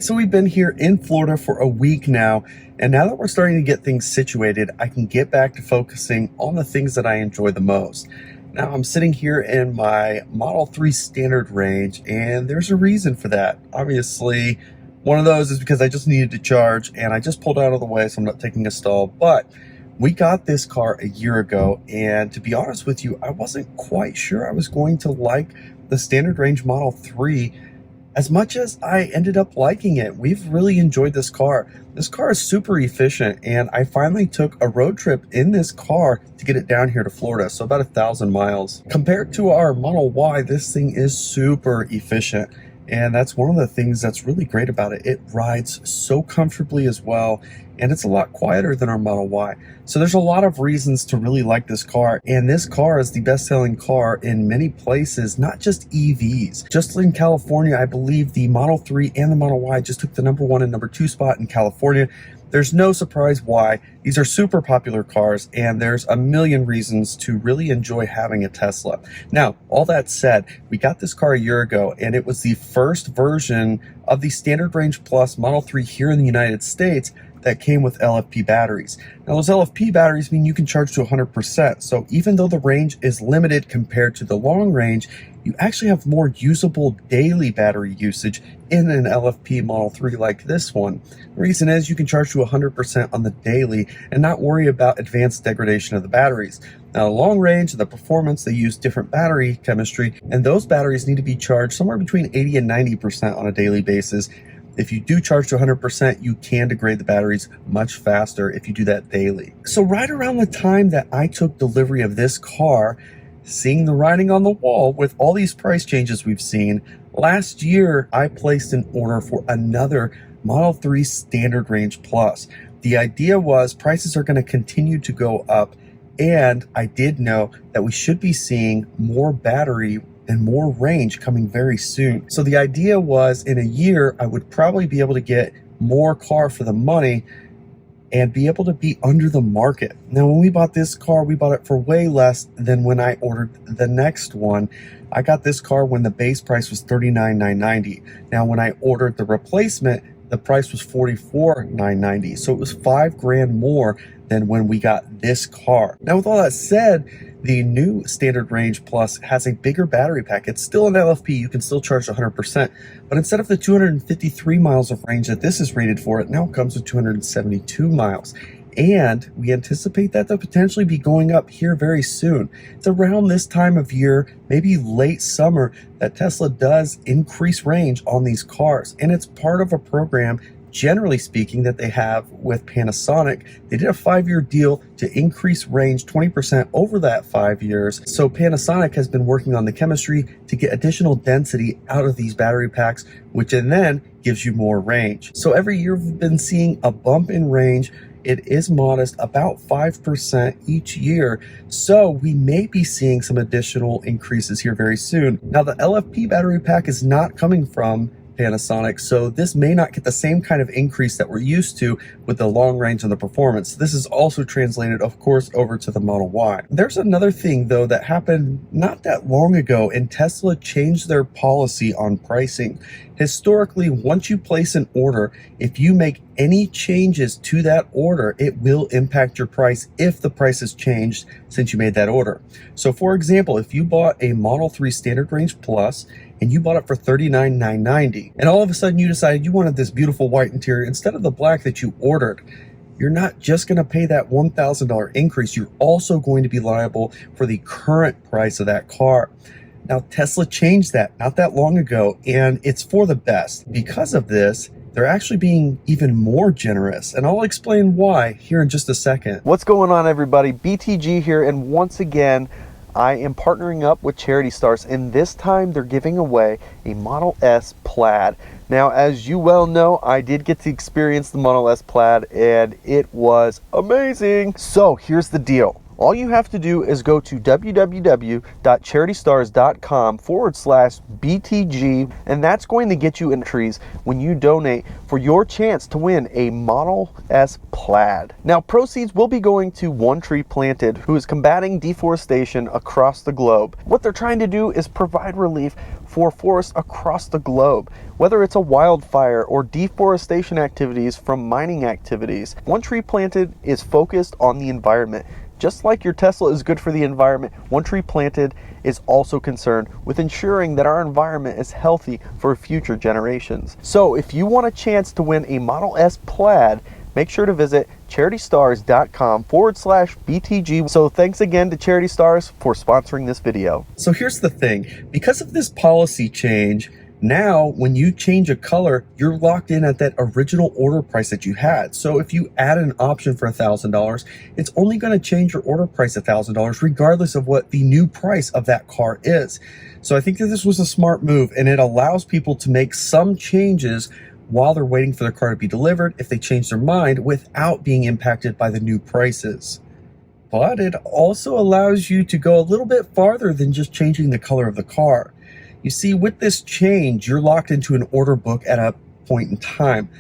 So we've been here in Florida for a week now, and now that we're starting to get things situated, I can get back to focusing on the things that I enjoy the most. Now I'm sitting here in my Model 3 standard range, and there's a reason for that. Obviously, one of those is because I just needed to charge, and I just pulled out of the way, so I'm not taking a stall. But we got this car a year ago, and to be honest with you, I wasn't quite sure I was going to like the standard range Model 3 as much as I ended up liking it. We've really enjoyed this car. This car is super efficient, and I finally took a road trip in this car to get it down here to Florida, so about 1,000 miles. Compared to our Model Y, this thing is super efficient, and that's one of the things that's really great about it. It rides so comfortably as well, and it's a lot quieter than our Model Y. So there's a lot of reasons to really like this car, and this car is the best-selling car in many places, not just EVs. Just in California, I believe the Model 3 and the Model Y just took the #1 and #2 spot in California. There's no surprise why. These are super popular cars, and there's a million reasons to really enjoy having a Tesla. Now, all that said, we got this car a year ago, and it was the first version of the Standard Range Plus Model 3 here in the United States that came with LFP batteries. Now, those LFP batteries mean you can charge to 100%. So even though the range is limited compared to the long range, you actually have more usable daily battery usage in an LFP Model 3 like this one. The reason is you can charge to 100% on the daily and not worry about advanced degradation of the batteries. Now, the long range and the performance, they use different battery chemistry, and those batteries need to be charged somewhere between 80 and 90% on a daily basis. If you do charge to 100%, you can degrade the batteries much faster if you do that daily. So right around the time that I took delivery of this car, seeing the writing on the wall with all these price changes we've seen, last year I placed an order for another Model 3 Standard Range Plus. The idea was prices are going to continue to go up, and I did know that we should be seeing more battery and more range coming very soon. So the idea was in a year, I would probably be able to get more car for the money and be able to be under the market. Now, when we bought this car, we bought it for way less than when I ordered the next one. I got this car when the base price was $39,990. Now, when I ordered the replacement, the price was $44,990. So it was $5,000 more than when we got this car. Now, with all that said, the new Standard Range Plus has a bigger battery pack. It's still an LFP, you can still charge 100%, but instead of the 253 miles of range that this is rated for, it now comes with 272 miles. And we anticipate that to potentially be going up here very soon. It's around this time of year, maybe late summer, that Tesla does increase range on these cars. And it's part of a program, generally speaking, that they have with Panasonic. They did a 5-year deal to increase range 20% over that 5 years. So Panasonic has been working on the chemistry to get additional density out of these battery packs, which then gives you more range. So every year we've been seeing a bump in range. It is modest, about 5% each year. So we may be seeing some additional increases here very soon. Now, the LFP battery pack is not coming from Panasonic, so this may not get the same kind of increase that we're used to with the long range and the performance. This is also translated, of course, over to the Model Y. There's another thing, though, that happened not that long ago, and Tesla changed their policy on pricing. Historically, once you place an order, if you make any changes to that order, it will impact your price if the price has changed since you made that order. So for example, if you bought a Model 3 Standard Range Plus and you bought it for $39,990, and all of a sudden you decided you wanted this beautiful white interior instead of the black that you ordered, you're not just going to pay that $1,000 increase, you're also going to be liable for the current price of that car. Now, Tesla changed that not that long ago, and it's for the best. Because of this, they're actually being even more generous, and I'll explain why here in just a second. What's going on, everybody? BTG here, and once again, I am partnering up with Charity Stars, and this time they're giving away a Model S Plaid. Now, as you well know, I did get to experience the Model S Plaid, and it was amazing. So here's the deal. All you have to do is go to www.charitystars.com/BTG, and that's going to get you entries when you donate for your chance to win a Model S Plaid. Now, proceeds will be going to One Tree Planted, who is combating deforestation across the globe. What they're trying to do is provide relief for forests across the globe, whether it's a wildfire or deforestation activities from mining activities. One Tree Planted is focused on the environment. Just like your Tesla is good for the environment, One Tree Planted is also concerned with ensuring that our environment is healthy for future generations. So if you want a chance to win a Model S Plaid, make sure to visit charitystars.com/BTG. So thanks again to Charity Stars for sponsoring this video. So here's the thing, because of this policy change, now when you change a color, you're locked in at that original order price that you had. So if you add an option for $1,000, it's only going to change your order price $1,000 regardless of what the new price of that car is. So I think that this was a smart move, and it allows people to make some changes while they're waiting for their car to be delivered if they change their mind without being impacted by the new prices. But it also allows you to go a little bit farther than just changing the color of the car. You see, with this change, you're locked into an order book at a point in time.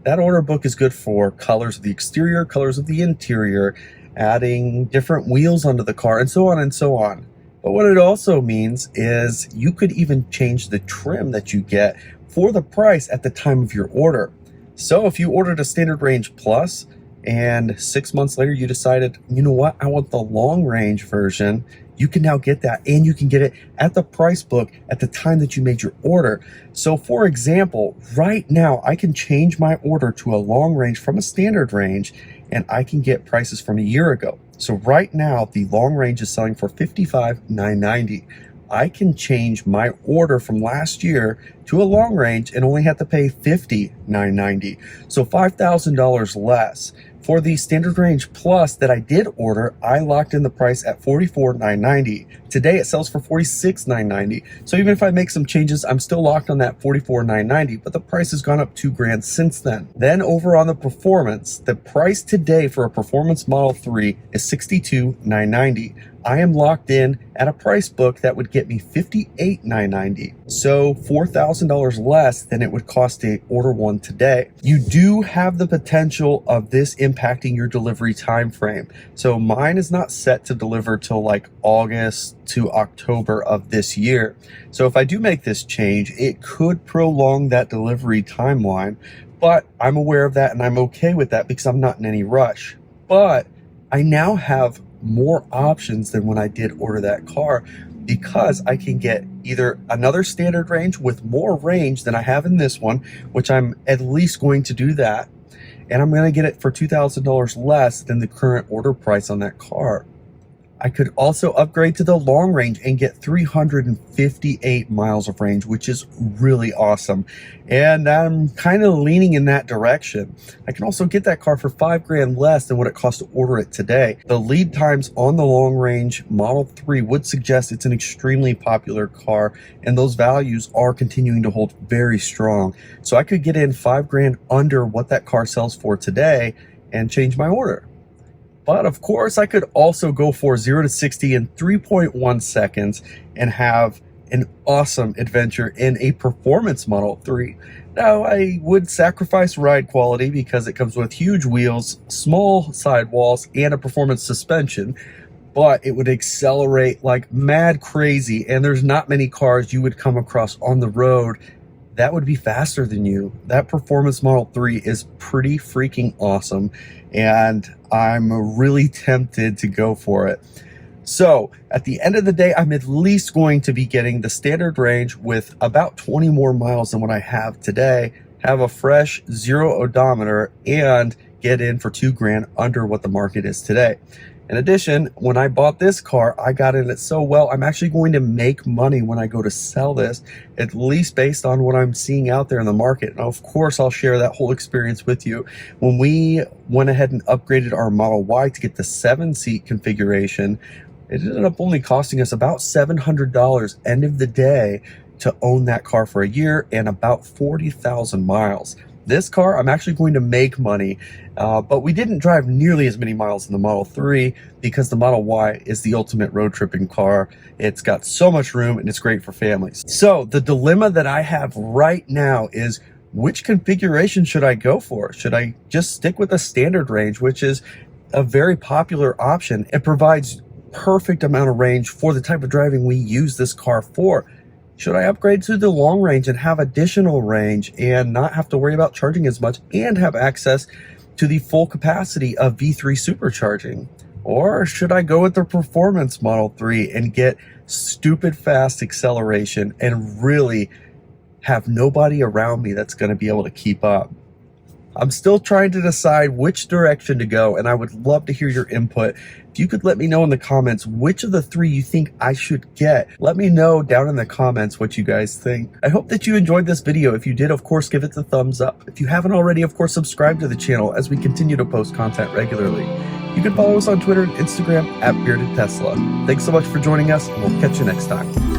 That order book is good for colors of the exterior, colors of the interior, adding different wheels onto the car, and so on and so on. But what it also means is you could even change the trim that you get for the price at the time of your order. So if you ordered a Standard Range Plus and 6 months later you decided, you know what, I want the long range version, you can now get that, and you can get it at the price book at the time that you made your order. So for example, right now I can change my order to a long range from a standard range, and I can get prices from a year ago. So right now the long range is selling for $55,990. I can change my order from last year to a long range and only have to pay $50,990. So $5,000 less. For the Standard Range Plus that I did order, I locked in the price at $44,990. Today it sells for $46,990. So even if I make some changes, I'm still locked on that $44,990, but the price has gone up $2,000 since then. Then over on the Performance, the price today for a Performance Model 3 is $62,990. I am locked in at a price book that would get me $58,990. So $4,000 less than it would cost to order one today. You do have the potential of this impacting your delivery time frame. So mine is not set to deliver till like August to October of this year. So if I do make this change, it could prolong that delivery timeline, but I'm aware of that and I'm okay with that because I'm not in any rush. But I now have more options than when I did order that car, because I can get either another standard range with more range than I have in this one, which I'm at least going to do that, and I'm going to get it for $2,000 less than the current order price on that car. I could also upgrade to the long range and get 358 miles of range, which is really awesome. And I'm kind of leaning in that direction. I can also get that car for $5,000 less than what it costs to order it today. The lead times on the long range Model 3 would suggest it's an extremely popular car, and those values are continuing to hold very strong. So I could get in $5,000 under what that car sells for today and change my order. But of course, I could also go for 0 to 60 in 3.1 seconds and have an awesome adventure in a Performance Model 3. Now, I would sacrifice ride quality because it comes with huge wheels, small sidewalls, and a performance suspension, but it would accelerate like mad crazy, and there's not many cars you would come across on the road that would be faster than you. That Performance Model 3 is pretty freaking awesome, and I'm really tempted to go for it. So at the end of the day, I'm at least going to be getting the standard range with about 20 more miles than what I have today, have a fresh zero odometer, and get in for $2,000 under what the market is today. In addition, when I bought this car, I got in it so well, I'm actually going to make money when I go to sell this, at least based on what I'm seeing out there in the market. Now, of course, I'll share that whole experience with you. When we went ahead and upgraded our Model Y to get the 7-seat configuration, it ended up only costing us about $700 end of the day to own that car for a year and about 40,000 miles. This car, I'm actually going to make money, but we didn't drive nearly as many miles in the Model 3 because the Model Y is the ultimate road tripping car. It's got so much room and it's great for families. So the dilemma that I have right now is, which configuration should I go for? Should I just stick with the standard range, which is a very popular option? It provides perfect amount of range for the type of driving we use this car for. Should I upgrade to the long range and have additional range and not have to worry about charging as much and have access to the full capacity of V3 supercharging? Or should I go with the performance Model 3 and get stupid fast acceleration and really have nobody around me that's going to be able to keep up? I'm still trying to decide which direction to go, and I would love to hear your input. If you could let me know in the comments which of the three you think I should get. Let me know down in the comments what you guys think. I hope that you enjoyed this video. If you did, of course, give it the thumbs up. If you haven't already, of course, subscribe to the channel as we continue to post content regularly. You can follow us on Twitter and Instagram @BeardedTesla. Thanks so much for joining us, and we'll catch you next time.